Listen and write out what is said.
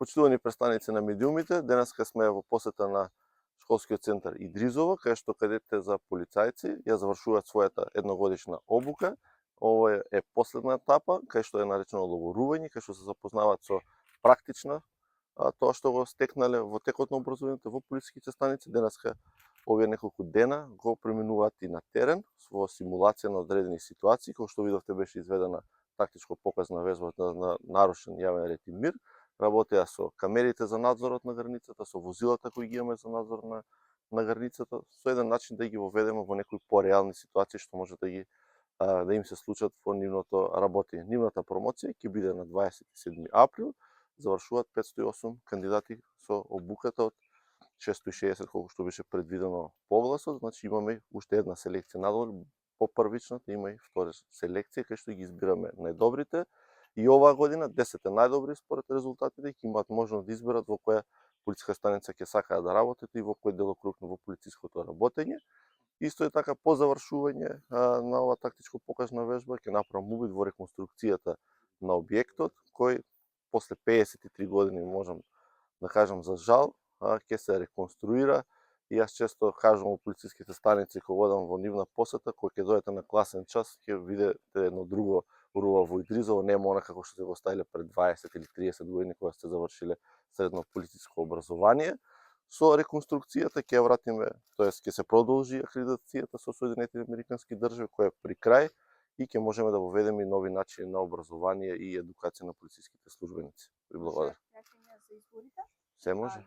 Почитувани представници на медиумите, денеска сме во посета на школскиот центар Идризово, кај што кадетите за полицајци ја завршуваат својата едногодишна обука. Ова е последна етапа, кај што е наречено ловорување, кај што се запознаваат со практична тоа што го стекнале во текот на образованието во полициските станици. Денеска овие неколку дена го преминуваат и на терен во симулација на одредени ситуации, кој што видовте беше изведена тактичко показна вежба на нарушен јавен ред и мир. Работеа со камерите за надзорот на границата, со возилата кои ги имаме за надзор на границата, со еден начин да ги воведеме во некои пореални ситуации што може да им се случат во нивното работење. Нивната промоција ќе биде на 27 април. Завршуваат 508 кандидати со обуката од 660 колку што беше предвидено по огласот. Значи имаме уште една селекција надвор по првичната, има и втора селекција кај што ги избираме најдобрите. И оваа година 10 најдобри според резултатите ќе имаат можност да изберат во која полициска станица ќе сакаат да работат и во кој делокруг во полициското работење. Исто е така по завршување на оваа тактичко покажна вежба ќе направам увид во реконструкцијата на објектот, кој после 53 години можам да кажам за жал ќе се реконструира. И јас често кажам во полициските станици кога одам во нивна посета, кога ќе дојдете на класен час ќе видите едно друго УРУА во Идризово, нема она како што се го ставиле пред 20 или 30 години кога сте завршиле средно полициско образование. Со реконструкцијата ќе вратиме, тоест ќе се продолжи акредитацијата со Соединетите американски држави која е при крај и ќе можеме да воведеме и нови начини на образование и едукација на полициските службеници. Ви благодарам. За изборите? Се може.